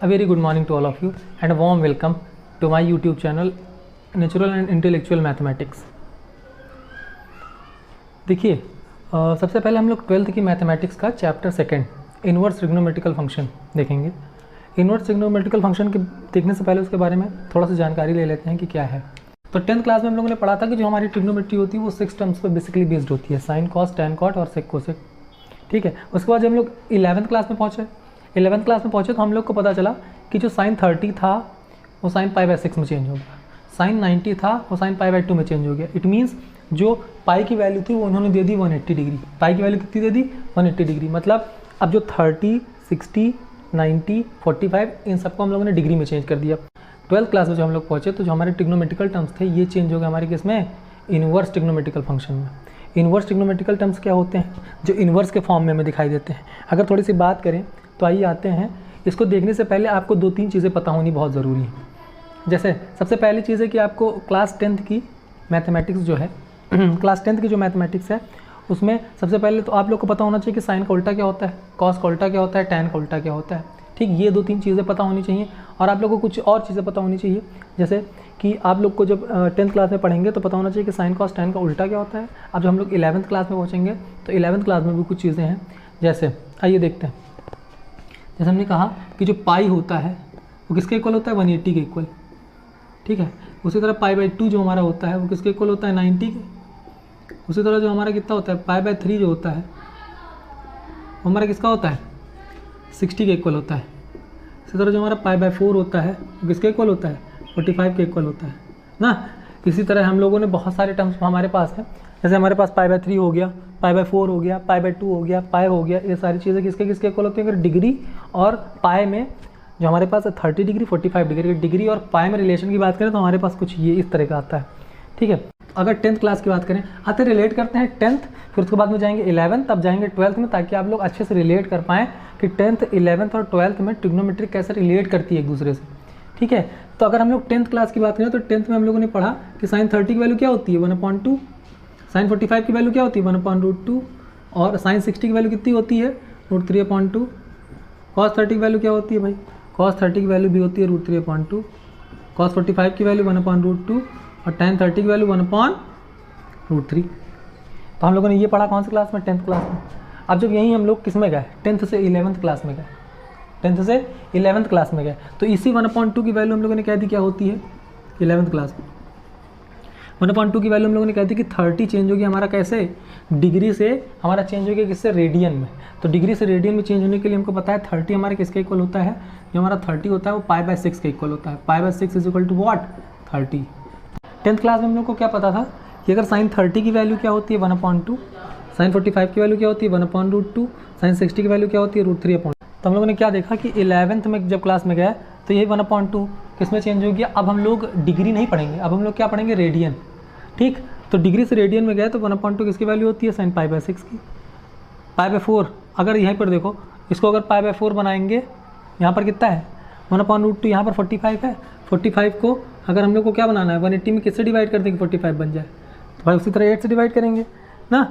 A very good morning to all of you and a warm welcome to my YouTube channel Natural and Intellectual Mathematics। देखिए सबसे पहले हम लोग 12th की mathematics का chapter second inverse trigonometrical function देखेंगे। Inverse trigonometrical function के देखने से पहले उसके बारे में थोड़ा सा जानकारी ले लेते हैं कि क्या है। तो 10th क्लास में हम लोगों ने पढ़ा था कि जो हमारी ट्रिग्नोमेट्री होती है वो 6 टर्म्स पर बेसिकली बेस्ड होती है, साइन कॉस टैन कॉट और सेक कोसेक। ठीक है, उसके बाद जब हम लोग 11th क्लास में पहुँचे, 11th क्लास में पहुँचे तो हम लोग को पता चला कि जो साइन 30 था वो साइन पाई बाय 6 में चेंज हो गया, साइन 90 था वो साइन पाई बाय 2 में चेंज हो गया। इट मीन्स जो पाई की वैल्यू थी वो उन्होंने दे दी 180 डिग्री। पाई की वैल्यू कितनी दे दी? 180 डिग्री। मतलब अब जो 30, 60, 90, 45 इन सबको हम लोगों ने डिग्री में चेंज कर दिया। 12th क्लास में जब हम लोग पहुँचे तो जो हमारे ट्रिग्नोमेट्रिकल टर्म्स थे ये चेंज हो गए हमारे किस में? इन्वर्स ट्रिग्नोमेट्रिकल फंक्शन में। इन्वर्स ट्रिग्नोमेट्रिकल टर्म्स क्या होते हैं? जो इन्वर्स के फॉर्म में हमें दिखाई देते हैं। अगर थोड़ी सी बात करें तो आइए आते हैं, इसको देखने से पहले आपको 2-3 चीज़ें पता होनी बहुत ज़रूरी है। जैसे सबसे पहली चीज़ है कि आपको क्लास 10th की मैथमेटिक्स जो है क्लास 10th की जो मैथमेटिक्स है उसमें सबसे पहले तो आप लोग को पता होना चाहिए कि साइन का उल्टा क्या होता है, कॉस का उल्टा क्या होता है, टैन का उल्टा क्या होता है। ठीक, ये 2-3 चीज़ें पता होनी चाहिए। और आप लोगों को कुछ और चीज़ें पता होनी चाहिए, जैसे कि आप लोग को जब 10th क्लास में पढ़ेंगे तो पता होना चाहिए कि साइन कॉस टैन का उल्टा क्या होता है। अब जब हम लोग 11th क्लास में पहुँचेंगे तो 11th क्लास में भी कुछ चीज़ें हैं। जैसे आइए देखते हैं, जैसे हमने कहा कि जो पाई होता है वो किसके इक्वल होता है? 180 के इक्वल। ठीक है, उसी तरह पाई बाय 2 जो हमारा होता है वो किसके इक्वल होता है? 90 के। उसी तरह जो हमारा कितना होता है? पाई बाय 3 जो होता है वो हमारा किसका होता है? 60 के इक्वल होता है। इसी तरह जो हमारा पाई बाय 4 होता है वो किसके इक्वल होता है? 45 के इक्वल होता है ना। इसी तरह हम लोगों ने बहुत सारे टर्म्स हमारे पास हैं, जैसे हमारे पास पाई बाय 3 हो गया, पाई बाय 4 हो गया, पाई बाय 2 हो गया, पाई हो गया। ये सारी चीज़ें किसके किसके इक्वल होती हैं? अगर डिग्री और पाई में जो हमारे पास है 30 डिग्री, 45 डिग्री, डिग्री और पाई में रिलेशन की बात करें तो हमारे पास कुछ ये इस तरह का आता है। ठीक है, अगर 10th क्लास की बात करें, आते रिलेट करते हैं 10th, फिर उसके बाद में जाएंगे 11th, तब जाएंगे 12th में, ताकि आप लोग अच्छे से रिलेट कर पाएँ कि 10th, 11th और 12th में ट्रिग्नोमेट्री कैसे रिलेट करती है एक दूसरे से। ठीक है, तो अगर हम लोग 10th क्लास की बात करें तो 10th में हम लोगों ने पढ़ा कि साइन 30 की वैल्यू क्या होती है? 1/2। साइन 45 की वैल्यू क्या होती है? 1/√2। और साइन 60 की वैल्यू कितनी होती है? √3/2। कॉस 30 की वैल्यू क्या होती है भाई? कॉस 30 की वैल्यू भी होती है √3/2। कॉस 45 की वैल्यू 1/√2 और tan 30 की वैल्यू 1/√3। तो हम लोगों ने ये पढ़ा कौन सी क्लास में? 10th क्लास में। अब जब यहीं हम लोग किस में गए? 10th से 11th क्लास में गए, 10th से 11th क्लास में गए तो इसी 1/2 की वैल्यू हम लोगों ने कह दी क्या होती है 11th क्लास में। 1/2 की वैल्यू हम लोगों ने कह दी कि 30 चेंज हो गया हमारा कैसे? डिग्री से हमारा चेंज हो गया किससे? रेडियन में। तो डिग्री से रेडियन में चेंज होने के लिए हमको पता है 30 हमारे किसके इक्वल होता है? जो हमारा 30 होता है वो पाई बाय 6 के इक्वल होता है। Pi by 6 is equal to what? 30। 10th class में हम लोग को क्या पता था कि अगर साइन 30 की वैल्यू क्या होती है? 1/2। साइन 45 की वैल्यू क्या होती है? 1/√2। साइन 60 की वैल्यू क्या होती है? √3/2। तो हम लोगों ने क्या देखा कि 11th में जब क्लास में गया तो यही 1/2 किस में चेंज हो गया? अब हम लोग डिग्री नहीं पढ़ेंगे, अब हम लोग क्या पढ़ेंगे? रेडियन। ठीक, तो डिग्री से रेडियन में गए तो 1/2 किसकी वैल्यू होती है? साइन पाई बाय 6 की। पाई बाय 4 अगर यहीं पर देखो, इसको अगर पाई बाय 4 बनाएंगे, यहाँ पर कितना है? 1/√2, यहाँ पर 45 है। 45 को अगर हम लोग को क्या बनाना है? 180 में किससे डिवाइड कर देंगे 45 बन जाए? तो भाई उसी तरह 8 से डिवाइड करेंगे ना,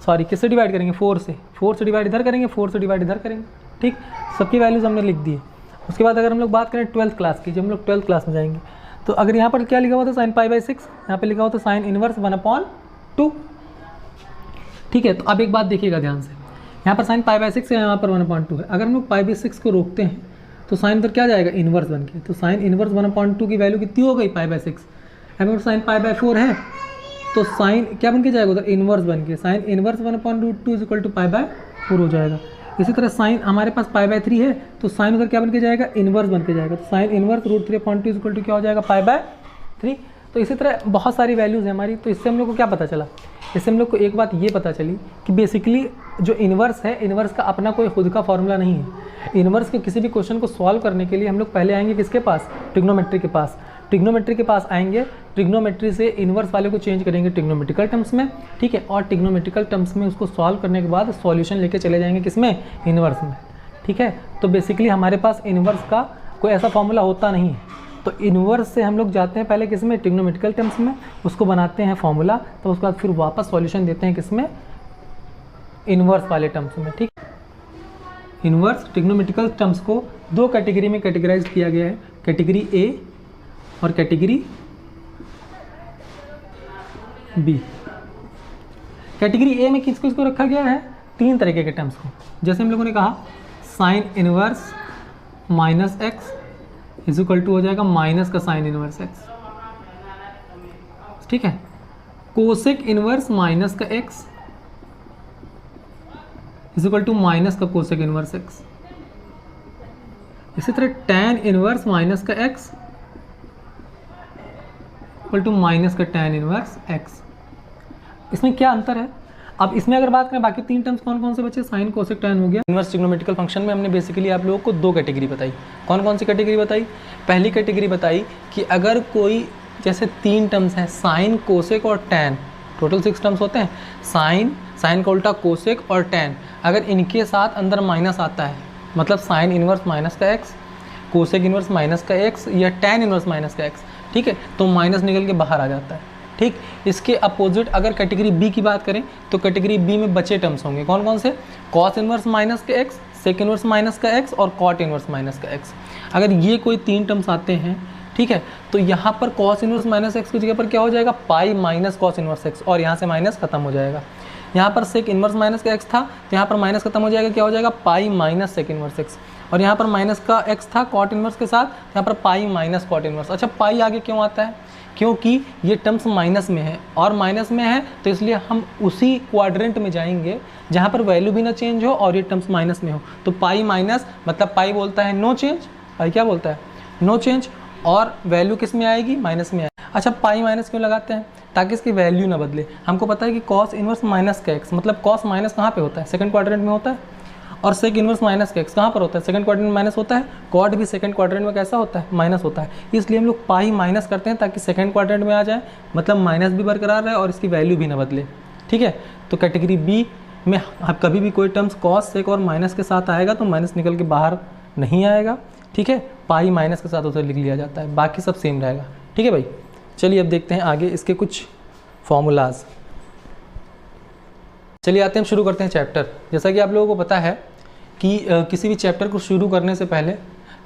सॉरी किससे डिवाइड करेंगे? 4 से। 4 से डिवाइड इधर करेंगे, 4 से डिवाइड इधर करेंगे। ठीक, सबकी वैल्यूज़ हमने लिख दी है। उसके बाद अगर हम लोग बात करें 12th क्लास की, जब हम लोग 12th क्लास में जाएंगे तो अगर यहाँ पर क्या लिखा हुआ था? साइन पाई बाय 6, यहाँ पे लिखा हुआ था साइन इनवर्स 1/2। ठीक है, तो अब एक बात देखिएगा ध्यान से, यहाँ पर साइन पाई बाय 6 है, यहाँ पर 1/2 है। अगर हम लोग पाई बाय 6 को रोकते हैं तो साइन पर क्या जाएगा? इन्वर्स बन के। तो साइन इनवर्स 1/2 की वैल्यू कितनी हो गई? पाई बाय 6। अगर साइन पाई बाय 4 है तो साइन क्या बन के जाएगा उधर? इन्वर्स बन के। Sine inverse 1/√2 is equal to pi by 4 हो जाएगा। इसी तरह साइन हमारे पास पाई बाय 3 है तो साइन उधर क्या बन के जाएगा? इन्वर्स बन के जाएगा। तो sine inverse √3/2 is equal to क्या हो जाएगा? Pi by 3। तो इसी तरह बहुत सारी वैल्यूज़ है हमारी। तो इससे हम लोग को क्या पता चला? इससे हम लोग को एक बात ये पता चली कि बेसिकली जो इन्वर्स है, इन्वर्स का अपना कोई खुद का फॉर्मूला नहीं है। इन्वर्स के किसी भी क्वेश्चन को सॉल्व करने के लिए हम लोग पहले आएंगे किसके पास? ट्रिग्नोमेट्री के पास। ट्रिग्नोमेट्री के पास आएंगे, ट्रिग्नोमेट्री से इन्वर्स वाले को चेंज करेंगे ट्रिग्नोमेट्रिकल टर्म्स में। ठीक है, और ट्रिग्नोमेट्रिकल टर्म्स में उसको सॉल्व करने के बाद सॉल्यूशन लेके चले जाएंगे किसमें? इन्वर्स में। ठीक है, तो बेसिकली हमारे पास इन्वर्स का कोई ऐसा फॉर्मूला होता नहीं है। तो इन्वर्स से हम लोग जाते हैं पहले किसमें? ट्रिग्नोमेट्रिकल टर्म्स में, उसको बनाते हैं फॉर्मूला, तो उसके बाद फिर वापस सॉल्यूशन देते हैं किसमें? इन्वर्स वाले टर्म्स में। ठीक, इन्वर्स ट्रिग्नोमेट्रिकल टर्म्स को दो कैटेगरी में कैटेगराइज किया गया है, कैटेगरी ए और कैटेगरी बी। कैटेगरी ए में किसको किसको रखा गया है, तीन तरीके के टर्म्स को। जैसे हम लोगों ने कहा sine inverse minus x is equal to हो जाएगा माइनस का साइन इनवर्स एक्स, ठीक है। कोसेक इनवर्स माइनस का x is equal to minus का कोसेक इनवर्स एक्स। इसी तरह tan इनवर्स माइनस का एक्स इक्वल टू माइनस का tan इनवर्स एक्स। इसमें क्या अंतर है, अब इसमें अगर बात करें बाकी तीन टर्म्स कौन कौन से बचे, साइन कोसेक tan हो गया। इनवर्स ट्रिग्नोमेट्रिकल फंक्शन में हमने बेसिकली आप लोगों को दो कैटेगरी बताई। कौन कौन सी कैटेगरी बताई, पहली कैटेगरी बताई कि अगर कोई जैसे तीन टर्म्स हैं साइन कोसेक और tan, टोटल 6 टर्म्स होते हैं, साइन का उल्टा कोसेक और tan, अगर इनके साथ अंदर माइनस आता है मतलब साइन इनवर्स माइनस का एक्स, कोसेक इनवर्स माइनस का एक्स या tan इनवर्स माइनस का एक्स, ठीक है, तो माइनस निकल के बाहर आ जाता है, ठीक। इसके अपोजिट अगर कैटेगरी बी की बात करें तो कैटेगरी बी में बचे टर्म्स होंगे कौन कौन से, कॉस इनवर्स माइनस का एक्स, सेक इनवर्स माइनस का एक्स और कॉट इनवर्स माइनस का एक्स। अगर ये कोई तीन टर्म्स आते हैं, ठीक है, तो यहाँ पर कॉस इनवर्स माइनस एक्स की जगह पर क्या हो जाएगा, pi minus cos inverse x, और यहाँ से माइनस खत्म हो जाएगा। यहाँ पर सेक इनवर्स माइनस का एक्स था तो यहाँ पर माइनस खत्म हो जाएगा, क्या हो जाएगा, pi minus sec inverse x, और यहाँ पर माइनस का एक्स था कॉट इनवर्स के साथ, यहाँ पर पाई माइनस कॉट इनवर्स। अच्छा, पाई आगे क्यों आता है, क्योंकि ये टर्म्स माइनस में है, और माइनस में है तो इसलिए हम उसी क्वाड्रेंट में जाएंगे जहाँ पर वैल्यू भी ना चेंज हो और ये टर्म्स माइनस में हो। तो पाई माइनस मतलब पाई बोलता है नो चेंज, पाई क्या बोलता है, नो चेंज, और वैल्यू किस में आएगी, माइनस में आएगी। अच्छा, पाई माइनस क्यों लगाते हैं, ताकि इसकी वैल्यू ना बदले। हमको पता है कि कॉस इनवर्स माइनस का एक्स मतलब कॉस माइनस कहाँ पे होता है, सेकंड क्वाड्रेंट में होता है, और सेक इनवर्स माइनस का एक्स कहाँ पर होता है, सेकंड क्वाड्रेंट में माइनस होता है, कॉट भी सेकंड क्वाड्रेंट में कैसा होता है, माइनस होता है। इसलिए हम लोग पाई माइनस करते हैं ताकि सेकंड क्वाड्रेंट में आ जाए, मतलब माइनस भी बरकरार रहे और इसकी वैल्यू भी ना बदले, ठीक है। तो कैटेगरी बी में आप कभी भी कोई टर्म्स कॉस सेक और माइनस के साथ आएगा तो माइनस निकल के बाहर नहीं आएगा, ठीक है, पाई माइनस के साथ उसे लिख लिया जाता है, बाकी सब सेम रहेगा, ठीक है भाई। चलिए अब देखते हैं आगे इसके कुछ फॉर्मूलाज। चलिए आते हैं, शुरू करते हैं चैप्टर। जैसा कि आप लोगों को पता है कि किसी भी चैप्टर को शुरू करने से पहले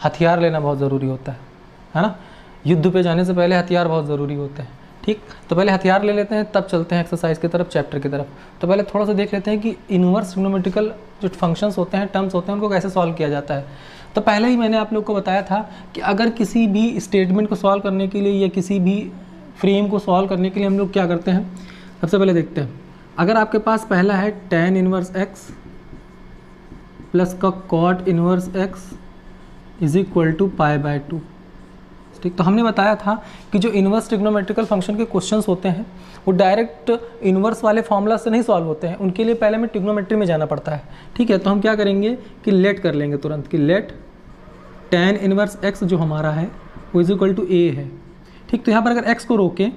हथियार लेना बहुत ज़रूरी होता है ना। युद्ध पे जाने से पहले हथियार बहुत ज़रूरी होते हैं, ठीक। तो पहले हथियार ले लेते हैं, तब चलते हैं एक्सरसाइज की तरफ, चैप्टर की तरफ। तो पहले थोड़ा सा देख लेते हैं कि इनवर्स ट्रिग्नोमेट्रिकल जो फंक्शंस होते हैं, टर्म्स होते हैं, उनको कैसे सॉल्व किया जाता है। तो पहले ही मैंने आप लोग को बताया था कि अगर किसी भी स्टेटमेंट को सॉल्व करने के लिए या किसी भी फ्रेम को सॉल्व करने के लिए हम लोग क्या करते हैं, सबसे पहले देखते हैं, अगर आपके पास पहला है tan इनवर्स एक्स प्लस का cot inverse x is equal to pi by 2, ठीक। तो हमने बताया था कि जो इनवर्स ट्रिग्नोमेट्रिकल फंक्शन के क्वेश्चंस होते हैं वो डायरेक्ट इनवर्स वाले फॉर्मूला से नहीं सॉल्व होते हैं, उनके लिए पहले हमें ट्रिग्नोमेट्री में जाना पड़ता है, ठीक है। तो हम क्या करेंगे कि लेट कर लेंगे तुरंत कि लेट tan इनवर्स x जो हमारा है वो इज इक्वल टू a है, ठीक। तो यहाँ पर अगर x को रोकें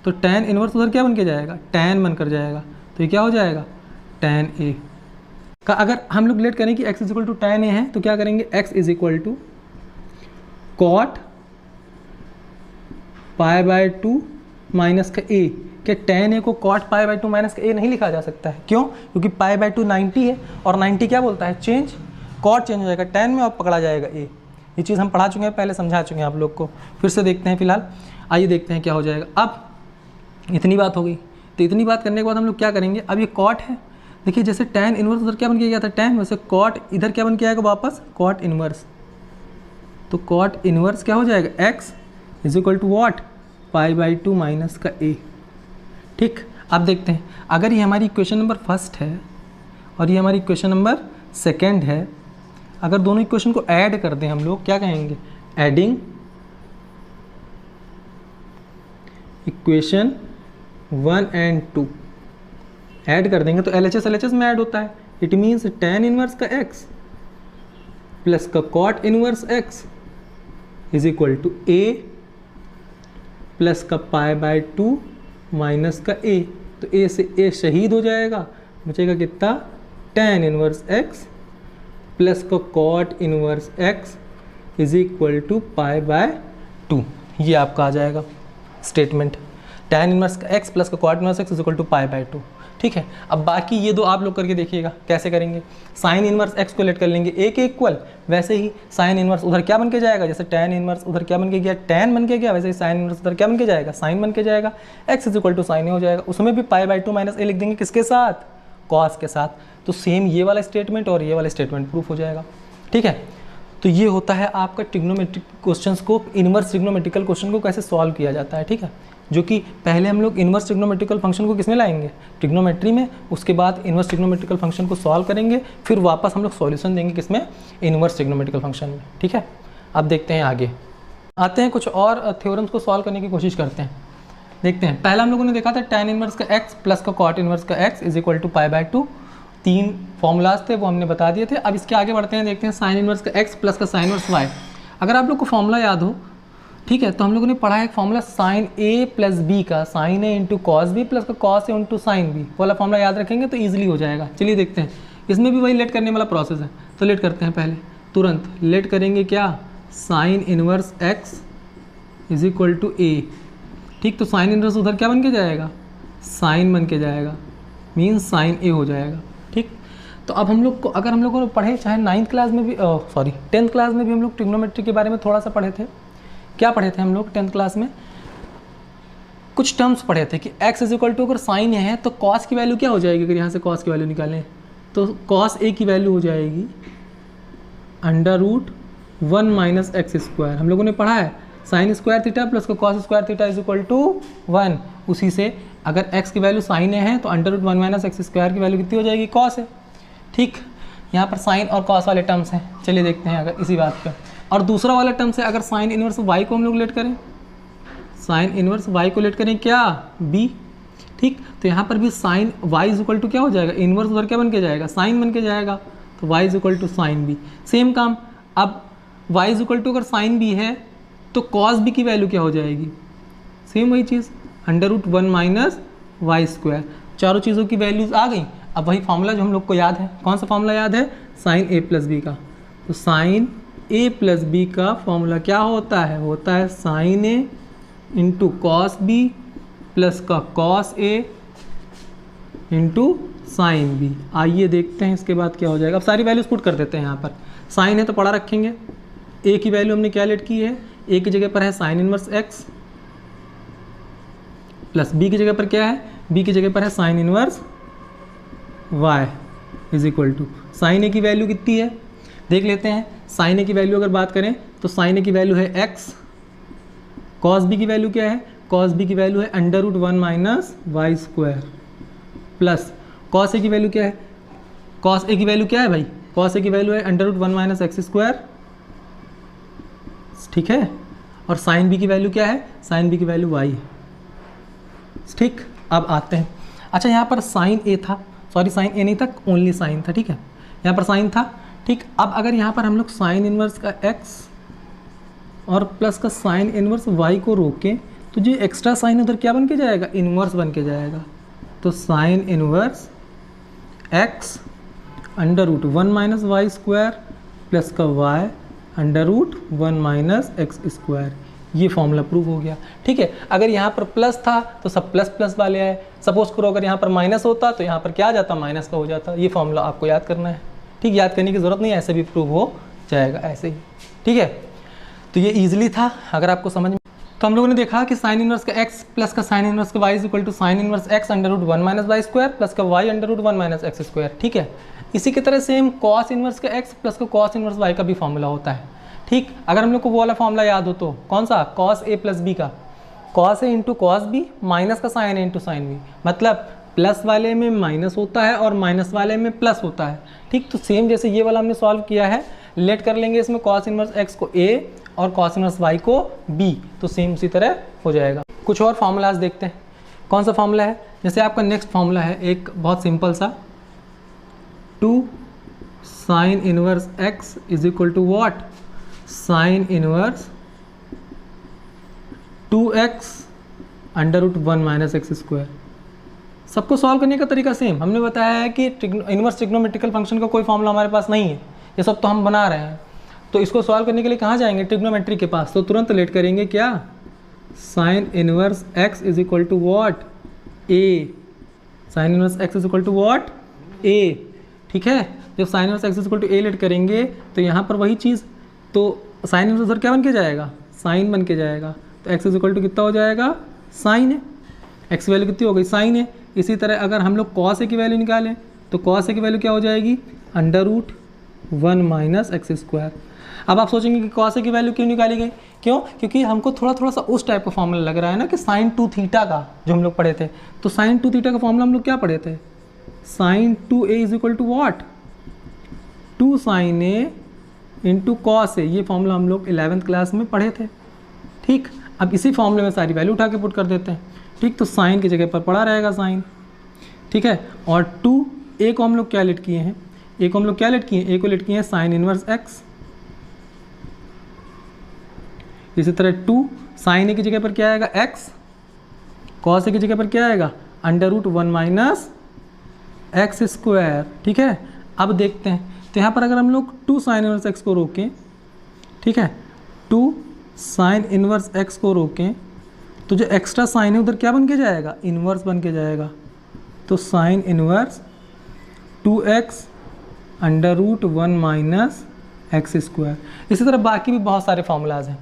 तो tan इनवर्स उधर क्या बन के जाएगा, tan बन कर जाएगा, तो ये क्या हो जाएगा, tan a का। अगर हम लोग लेट करें कि x is equal to tan a है तो क्या करेंगे, x is equal to cot pi by 2 minus का a। क्या tan a को कॉट पाई बाय 2 माइनस का a नहीं लिखा जा सकता है, क्यों, क्योंकि पाई बाय 2 90 है और 90 क्या बोलता है, चेंज, कॉट चेंज हो जाएगा tan में और पकड़ा जाएगा a। ये चीज़ हम पढ़ा चुके हैं, पहले समझा चुके हैं आप लोग को, फिर से देखते हैं। फिलहाल आइए देखते हैं क्या हो जाएगा। अब इतनी बात हो गई, तो इतनी बात करने के बाद हम लोग क्या करेंगे, अब ये कॉट है, देखिए जैसे tan इनवर्स उधर क्या बन के गया था tan, वैसे कॉट इधर क्या बन के आएगा वापस, कॉट इनवर्स। तो कॉट इनवर्स क्या हो जाएगा, x is equal to what, pi by 2 minus का a, ठीक। अब देखते हैं, अगर ये हमारी इक्वेशन नंबर फर्स्ट है और ये हमारी इक्वेशन नंबर सेकेंड है, अगर दोनों इक्वेशन को ऐड कर दें हम लोग, क्या कहेंगे, एडिंग इक्वेशन 1 एंड 2, ऐड कर देंगे तो LHS में ऐड होता है। इट मीन्स tan इनवर्स का x प्लस का cot inverse x is equal to a plus का पाई बाय 2 माइनस का a। तो a से a शहीद हो जाएगा, बचेगा कितना, tan इनवर्स x प्लस का cot inverse x is equal to pi by 2। ये आपका आ जाएगा स्टेटमेंट, tan इनवर्स का x प्लस का cot inverse x is equal to pi by 2। ठीक है। अब बाकी ये दो आप लोग करके देखिएगा कैसे करेंगे। साइन इनवर्स एक्स को लेट कर लेंगे ए के इक्वल, वैसे ही साइन इनवर्स उधर क्या बन के जाएगा, जैसे टैन इनवर्स उधर क्या बन के गया, टैन बन के गया, वैसे ही साइन इनवर्स उधर क्या बन के जाएगा, साइन बन के जाएगा। X is equal to sine A हो जाएगा, उसमें भी π/2 माइनस ए लिख देंगे, किसके साथ, कॉस के साथ। तो सेम ये वाला स्टेटमेंट और ये वाला स्टेटमेंट प्रूफ हो जाएगा। ठीक है, तो ये होता है आपका ट्रिग्नोमेट्रिक क्वेश्चंस को, इनवर्स ट्रिग्नोमेट्रिकल क्वेश्चन को कैसे सॉल्व किया जाता है। ठीक है, जो कि पहले हम लोग इनवर्स ट्रिग्नोमेट्रिकल फंक्शन को किसमें लाएंगे, ट्रिग्नोमेट्री में, उसके बाद इनवर्स ट्रिग्नोमेट्रिकल फंक्शन को सॉल्व करेंगे, फिर वापस हम लोग सॉल्यूशन देंगे किसमें, इनवर्स ट्रिग्नोमेट्रिकल फंक्शन में। ठीक है, अब देखते हैं आगे आते हैं, कुछ और थ्योरम्स को सॉल्व करने की कोशिश करते हैं। देखते हैं, पहला हम लोगों ने देखा था tan इनवर्स का x प्लस का cot इनवर्स का x is equal to π/2, 3 formulas थे वो हमने बता दिए थे। अब इसके आगे बढ़ते हैं, देखते हैं साइन इनवर्स का x प्लस का साइन इनवर्स y। अगर आप लोग को फॉर्मूला याद हो, ठीक है, तो हम लोगों ने पढ़ा है एक formula sine a plus b का, sine a into cos b plus का cos a into sine b वाला फॉर्मूला याद रखेंगे तो ईजिली हो जाएगा। चलिए देखते हैं, इसमें भी वही लेट करने वाला प्रोसेस है, तो लेट करते हैं। पहले तुरंत लेट करेंगे क्या, sine inverse x is equal to a। ठीक, तो साइन इनवर्स उधर क्या बन के जाएगा, साइन बन के जाएगा, मीन्स साइन ए हो जाएगा। ठीक, तो अब हम लोग को, अगर हम लोगों ने पढ़े चाहे 9th क्लास में भी, 10th क्लास में भी हम लोग ट्रिग्नोमेट्री के बारे में थोड़ा सा पढ़े थे। क्या पढ़े थे हम लोग 10th क्लास में, कुछ टर्म्स पढ़े थे कि x इज इक्वल टू अगर साइन ए है तो कॉस की वैल्यू क्या हो जाएगी, अगर यहाँ से कॉस की वैल्यू निकालें तो कॉस ए की वैल्यू हो जाएगी √1 माइनस एक्स स्क्वायर। हम लोगों ने पढ़ा है साइन स्क्वायर थीटा प्लस का cos square theta is equal to 1। उसी से अगर x की वैल्यू साइन ए है तो √1 माइनस एक्स स्क्वायर की वैल्यू कितनी हो जाएगी, कॉस है। ठीक, यहाँ पर साइन और कॉस वाले टर्म्स हैं। चलिए देखते हैं अगर इसी बात पर, और दूसरा वाला टर्म से अगर साइन इनवर्स y को हम लोग लेट करें, साइन इनवर्स y को लेट करें क्या, b। ठीक, तो यहाँ पर भी sine y is equal to क्या हो जाएगा, इनवर्स उधर क्या बन के जाएगा, साइन बन के जाएगा, तो y is equal to sine b। Same काम, अब y इज इक्वल टू अगर साइन b है तो कॉस b की वैल्यू क्या हो जाएगी, सेम वही चीज़ √1 माइनस वाई स्क्वायर। चारों चीज़ों की वैल्यूज आ गई। अब वही फार्मूला जो हम लोग को याद है, कौन सा फार्मूला याद है, साइन a प्लस बी का। तो साइन a प्लस बी का फॉर्मूला क्या होता है sine a into cos b plus का cos a into sine b। आइए देखते हैं इसके बाद क्या हो जाएगा। अब सारी वैल्यूज पुट कर देते हैं। यहाँ पर साइन है तो पढ़ा रखेंगे, a की वैल्यू हमने क्या लेट की है, a की जगह पर है sine inverse x plus b की जगह पर क्या है, b की जगह पर है sine inverse y is equal to sine a की वैल्यू कितनी है, देख लेते हैं। साइन a की वैल्यू अगर बात करें तो साइन a की वैल्यू है x, कॉस b की वैल्यू क्या है, कॉस b की वैल्यू है √1 minus y square, plus cos a की वैल्यू क्या है, कॉस a की वैल्यू क्या है भाई, कॉस a की वैल्यू है √1 माइनस एक्स स्क्वायर। ठीक है, और साइन b की वैल्यू क्या है, साइन b की वैल्यू y है। ठीक, अब आते हैं। अच्छा, यहाँ पर साइन a था, सॉरी साइन a नहीं था, ओनली साइन था। ठीक है, यहाँ पर साइन था। ठीक, अब अगर यहाँ पर हम लोग साइन इनवर्स का x और प्लस का साइन इनवर्स y को रोकें तो जो एक्स्ट्रा साइन उधर क्या बन के जाएगा, इनवर्स बन के जाएगा। तो sine inverse x √1 minus y square plus का y √1 माइनस एक्स स्क्वायर, ये फॉर्मूला प्रूव हो गया। ठीक है, अगर यहाँ पर प्लस था तो सब प्लस प्लस वाले आए। सपोज करो अगर यहाँ पर माइनस होता तो यहाँ पर क्या आ जाता, माइनस का हो जाता। ये फॉर्मूला आपको याद करना है। ठीक, याद करने की ज़रूरत नहीं है, ऐसे भी प्रूव हो जाएगा ऐसे ही। ठीक है, तो ये ईजिली था अगर आपको समझ में। तो हम लोगों ने देखा कि साइन इनवर्स का x प्लस का साइन इनवर्स का y is equal to sine inverse x √1 minus y square plus का y √1 माइनस एक्स स्क्वायर। ठीक है, इसी की तरह सेम कॉस इनवर्स का x प्लस का कॉस इनवर्स y का भी फॉर्मूला होता है। ठीक, अगर हम लोग को वो वाला फॉर्मूला याद हो तो कौन सा, कॉस a प्लस b का, cos a into cos b minus का sine a into sine b, मतलब प्लस वाले में माइनस होता है और माइनस वाले में प्लस होता है। ठीक, तो सेम जैसे ये वाला हमने सॉल्व किया है, लेट कर लेंगे इसमें कॉस इनवर्स x को a और कॉस इनवर्स y को b, तो सेम उसी तरह हो जाएगा। कुछ और फार्मूलाज देखते हैं। कौन सा फार्मूला है, जैसे आपका नेक्स्ट फार्मूला है एक बहुत सिंपल सा, 2 sine inverse x is equal to what, sine inverse 2x √1 minus x square. सबको सॉल्व करने का तरीका सेम। हमने बताया है कि इनवर्स ट्रिग्नोमेट्रिकल फंक्शन का कोई फॉर्मूला हमारे पास नहीं है, ये सब तो हम बना रहे हैं। तो इसको सॉल्व करने के लिए कहाँ जाएंगे, ट्रिग्नोमेट्री के पास। तो तुरंत लेट करेंगे क्या, sine inverse x is equal to what, a sine inverse x is equal to what, A. ठीक है, जब sine inverse x is equal to A let करेंगे तो यहाँ पर वही चीज़, तो साइन इनवर्स उधर क्या बन के जाएगा, साइन बन के जाएगा। तो एक्स इज इक्वल टू कितना हो जाएगा, साइन है। एक्स की वैल्यू कितनी हो गई, साइन है। इसी तरह अगर हम लोग कॉस ए की वैल्यू निकालें तो कॉस ए की वैल्यू क्या हो जाएगी, under root 1 minus x square. अब आप सोचेंगे कि कॉस ए की वैल्यू क्यों निकाली गई, क्यों, क्योंकि हमको थोड़ा सा उस टाइप का फॉर्मूला लग रहा है ना कि साइन 2 थीटा का जो हम लोग पढ़े थे। तो साइन 2 थीटा का फॉर्मूला हम लोग क्या पढ़े थे, sine 2a is equal to what, 2 sine A into cos A. ये फॉर्मूला हम लोग 11th क्लास में पढ़े थे। ठीक, अब इसी फॉर्मूले में सारी वैल्यू उठा के पुट कर देते हैं। ठीक, तो साइन की जगह पर पड़ा रहेगा साइन। ठीक है, और 2a को हम लोग क्या लेट किए हैं, ए को हम लोग क्या लेट किए हैं, ए को लेट किए हैं साइन इनवर्स एक्स। इसी तरह 2 साइन ए की जगह पर क्या आएगा, एक्स, कॉस ए की जगह पर क्या आएगा, under root 1 minus x square. ठीक है, अब देखते हैं, तो यहाँ पर अगर हम लोग 2 साइन इनवर्स एक्स को रोकें, ठीक है, 2 साइन इनवर्स एक्स को रोकें तो जो एक्स्ट्रा साइन है उधर क्या बन के जाएगा, इनवर्स बन के जाएगा। तो sine inverse 2x under root 1 minus x square. इसी तरह बाकी भी बहुत सारे फार्मूलाज हैं,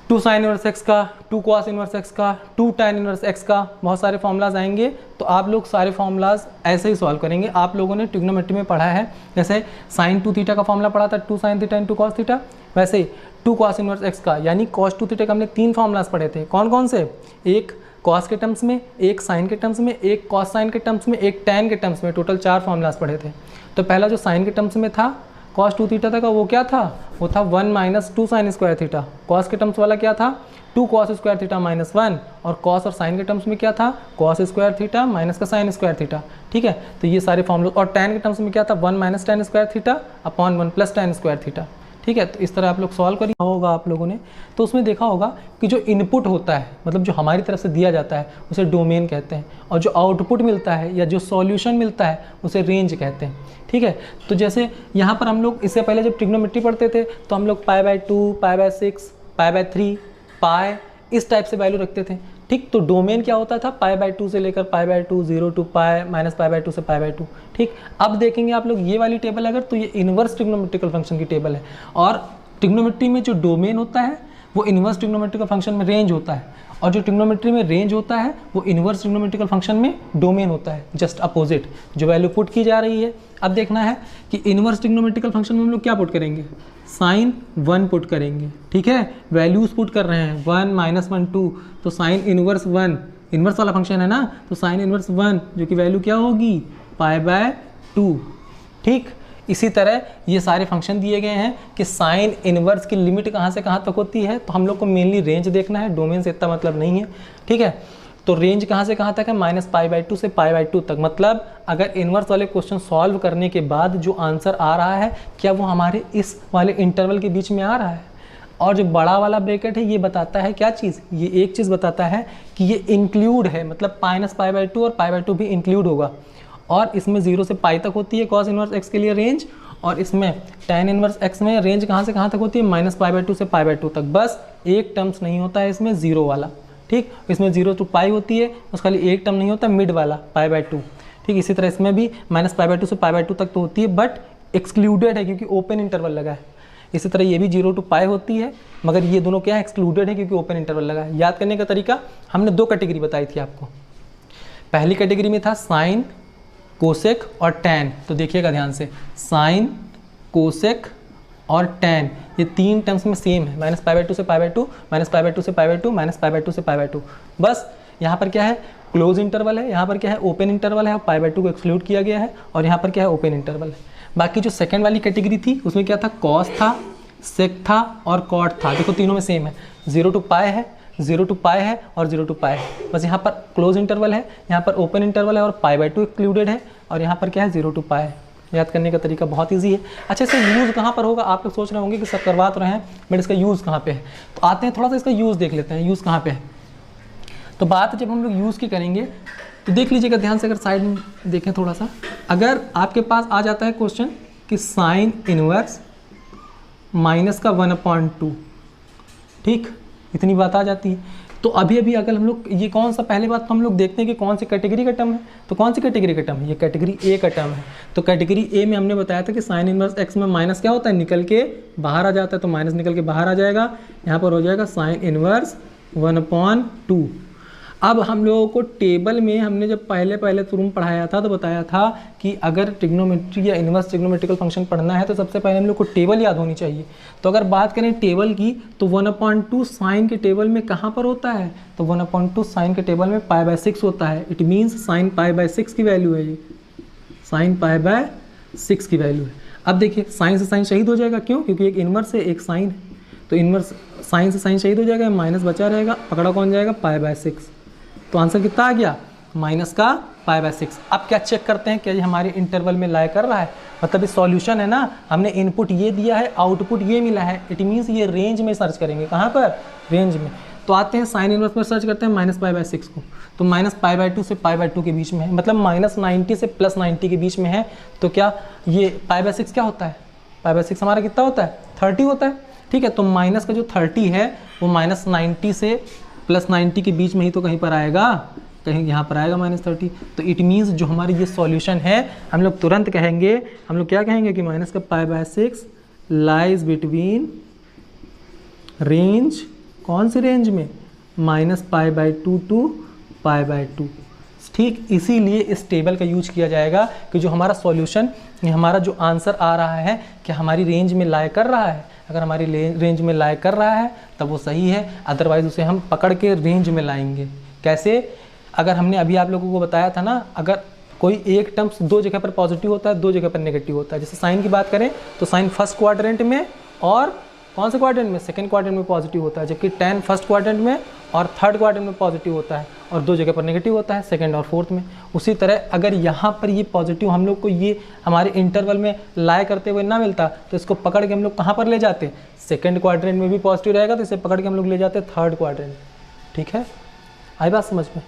2 साइन इनवर्स एक्स का, 2 कॉस इनवर्स एक्स का, 2 टैन इनवर्स एक्स का, बहुत सारे फार्मूलाज आएंगे। तो आप लोग सारे फार्मूलाज ऐसे ही सॉल्व करेंगे। आप लोगों ने ट्रिग्नोमेट्री में पढ़ा है, जैसे साइन 2 थीटा का फॉर्मूला पढ़ा था, 2 sine theta into cos theta, वैसे ही 2 कॉस इनवर्स एक्स का यानी कॉस 2 थीटा का हमने 3 फार्मूलाज पढ़े थे। कौन कौन से, एक कॉस के टर्म्स में, एक साइन के टर्म्स में, एक कॉस साइन के टर्म्स में, एक टैन के टर्म्स में, टोटल 4 फार्मूलाज पढ़े थे। तो पहला जो साइन के टर्म्स में था कॉस 2 थीटा का, वो क्या था, वो था 1 minus 2 sign square theta. Cos के टर्म्स वाला क्या था, 2 कॉस स्क्वायर थीटा माइनस 1, और कॉस और साइन के टर्म्स में क्या था, कॉस स्क्वायर थीटा माइनस का साइन स्क्वायर थीटा। ठीक है, तो ये सारे फॉर्मूले, और टैन के टर्म्स में क्या था, 1 minus tan square theta upon 1 plus tan square theta. ठीक है, तो इस तरह आप लोग सॉल्व करिए। होगा आप लोगों ने, तो उसमें देखा होगा कि जो इनपुट होता है, मतलब जो हमारी तरफ से दिया जाता है, उसे डोमेन कहते हैं, और जो आउटपुट मिलता है या जो सॉल्यूशन मिलता है उसे रेंज कहते हैं। ठीक है, तो जैसे यहाँ पर हम लोग इससे पहले जब ट्रिग्नोमेट्री पढ़ते थे तो हम लोग π/2, π/6, π/3, पाई इस टाइप से वैल्यू रखते थे। ठीक, तो डोमेन क्या होता था, π/2 से लेकर π/2, 0 टू पाई, माइनस π/2 से π/2। ठीक, अब देखेंगे आप लोग ये वाली टेबल अगर, तो ये इन्वर्स ट्रिग्नोमेट्रिकल फंक्शन की टेबल है, और ट्रिग्नोमेट्री में जो डोमेन होता है वो इन्वर्स ट्रिग्नोमेट्रिकल फंक्शन में रेंज होता है, और जो ट्रिग्नोमेट्री में रेंज होता है वो इन्वर्स ट्रिग्नोमेट्रिकल फंक्शन में डोमेन होता है, जस्ट अपोजिट जो वैल्यू पुट की जा रही है। अब देखना है कि इन्वर्स ट्रिग्नोमेट्रिकल फंक्शन में हम लोग क्या पुट करेंगे, साइन 1 पुट करेंगे। ठीक है, वैल्यूज पुट कर रहे हैं 1 माइनस 1 2, तो साइन इन्वर्स 1 इन्वर्स वाला फंक्शन है ना, तो साइन इन्वर्स 1 जो कि वैल्यू क्या होगी, π/2। ठीक, इसी तरह ये सारे फंक्शन दिए गए हैं कि साइन इनवर्स की लिमिट कहाँ से कहाँ तक होती है, तो हम लोग को मेनली रेंज देखना है, डोमेन से इतना मतलब नहीं है। ठीक है, तो रेंज कहाँ से कहाँ तक है, -π/2 से π/2 तक। मतलब अगर इन्वर्स वाले क्वेश्चन सॉल्व करने के बाद जो आंसर आ रहा है क्या वो हमारे इस वाले इंटरवल के बीच में आ रहा है, और जो बड़ा वाला ब्रैकेट है ये बताता है क्या चीज़, ये एक चीज़ बताता है कि ये इंक्लूड है, मतलब -π/2 और π/2 भी इंक्लूड होगा, और इसमें 0 से पाई तक होती है कॉस इनवर्स एक्स के लिए रेंज, और इसमें tan इनवर्स एक्स में रेंज कहाँ से कहाँ तक होती है, -π/2 से π/2 तक। बस एक टर्म्स नहीं होता है इसमें, 0 वाला। ठीक, इसमें 0 टू पाई होती है, उसका खाली एक टर्म नहीं होता, मिड वाला π/2। ठीक, इसी तरह इसमें भी -π/2 से π/2 तक तो होती है, बट एक्सक्लूडेड है क्योंकि ओपन इंटरवल लगा है। इसी तरह ये भी 0 टू पाई होती है, मगर ये दोनों क्या है, एक्सक्लूडेड है क्योंकि ओपन इंटरवल लगा है। याद करने का तरीका, हमने 2 कैटेगरी बताई थी आपको। पहली कैटेगरी में था साइन, कोसेक और टैन। तो देखिएगा ध्यान से, साइन, कोसेक और टैन ये 3 टर्म्स में सेम है, -π/2 से π/2, -π/2 से π/2, -π/2 से π/2। बस यहाँ पर क्या है, क्लोज इंटरवल है, यहाँ पर क्या है, ओपन इंटरवल है, और π/2 को एक्सक्लूड किया गया है, और यहाँ पर क्या है, ओपन इंटरवल है। बाकी जो सेकंड वाली कैटेगरी थी उसमें क्या था, कॉस था, सेक था और कॉट था। देखो तीनों में सेम है, 0 टू पाई है, 0 टू पाई है और 0 टू पाई है। बस यहाँ पर क्लोज इंटरवल है, यहाँ पर ओपन इंटरवल है और π/2 एक्सक्लूडेड है, और यहाँ पर क्या है, 0 टू पाई है। याद करने का तरीका बहुत इजी है। अच्छा, इसका यूज़ कहाँ पर होगा, आप लोग सोच रहे होंगे कि सर करवा तो रहे हैं, बट इसका यूज़ कहाँ पे है, तो आते हैं थोड़ा सा इसका यूज़ देख लेते हैं, यूज़ कहाँ पे है। तो बात जब हम लोग यूज़ की करेंगे तो देख लीजिएगा ध्यान से, अगर साइड में देखें थोड़ा सा, अगर आपके पास आ जाता है क्वेश्चन कि साइन इनवर्स -1/2, ठीक, इतनी बात आ जाती है, तो अभी अभी अगर हम लोग ये कौन सा, पहले बात तो हम लोग देखते हैं कि कौन सी कैटेगरी का टर्म है। तो कौन सी कैटेगरी का टर्म है, ये कैटेगरी ए का टर्म है। तो कैटेगरी ए में हमने बताया था कि साइन इनवर्स एक्स में माइनस क्या होता है, निकल के बाहर आ जाता है, तो माइनस निकल के बाहर आ जाएगा, यहाँ पर हो जाएगा साइन इनवर्स 1/2। अब हम लोगों को टेबल में हमने जब पहले तुम पढ़ाया था तो बताया था कि अगर ट्रिग्नोमेट्री या इनवर्स ट्रिग्नोमेट्रिकल फंक्शन पढ़ना है तो सबसे पहले हम लोग को टेबल याद होनी चाहिए। तो अगर बात करें टेबल की तो 1/2 साइन के टेबल में कहाँ पर होता है, तो 1/2 साइन के टेबल में π/6 होता है। इट मीन्स साइन π/6 की वैल्यू है, ये साइन π/6 की वैल्यू है। अब देखिए साइन से साइन शहीद हो जाएगा, क्यों, क्योंकि एक इनवर्स है एक साइन है, तो इनवर्स साइन से साइन शहीद हो जाएगा, माइनस बचा रहेगा, पकड़ा कौन जाएगा, π/6। तो आंसर कितना आ गया, माइनस का π/6। अब क्या चेक करते हैं, क्या ये हमारे इंटरवल में लाई कर रहा है, मतलब ये सॉल्यूशन है ना, हमने इनपुट ये दिया है, आउटपुट ये मिला है, इट मीन्स ये रेंज में सर्च करेंगे, कहाँ पर, रेंज में। तो आते हैं साइन इनवर्स में सर्च करते हैं -π/6 को, तो -π/2 से π/2 के बीच में है, मतलब -90 से +90 के बीच में है। तो क्या ये π/6 क्या होता है, π/6 हमारा कितना होता है, 30 होता है, ठीक है। तो माइनस का जो 30 है वो -90 से +90 के बीच में ही तो कहीं पर आएगा, कहीं यहाँ पर आएगा -30। तो इट मीन्स जो हमारी ये सॉल्यूशन है, हम लोग तुरंत कहेंगे, हम लोग क्या कहेंगे कि माइनस का π/6 लाइज बिटवीन रेंज, कौन सी रेंज में, -π/2 टू π/2। ठीक, इसीलिए इस टेबल का यूज किया जाएगा कि जो हमारा सॉल्यूशन, हमारा जो आंसर आ रहा है कि हमारी रेंज में लाई कर रहा है। अगर हमारी रेंज में लाई कर रहा है तब वो सही है, अदरवाइज उसे हम पकड़ के रेंज में लाएंगे। कैसे, अगर हमने अभी आप लोगों को बताया था ना, अगर कोई एक टर्म्स दो जगह पर पॉजिटिव होता है, दो जगह पर नेगेटिव होता है। जैसे साइन की बात करें तो साइन फर्स्ट क्वाड्रेंट में और कौन से क्वाड्रेंट में, सेकंड क्वाड्रेंट में पॉजिटिव होता है, जबकि tan फर्स्ट क्वाड्रेंट में और थर्ड क्वाड्रेंट में पॉजिटिव होता है, और दो जगह पर नेगेटिव होता है, सेकंड और फोर्थ में। उसी तरह अगर यहाँ पर ये पॉजिटिव हम लोग को ये हमारे इंटरवल में लाई करते हुए ना मिलता तो इसको पकड़ के हम लोग कहाँ पर ले जाते, सेकंड क्वाड्रेंट में भी पॉजिटिव रहेगा तो इसे पकड़ के हम लोग ले जाते थर्ड क्वाड्रेंट। ठीक है, आई बात समझ में।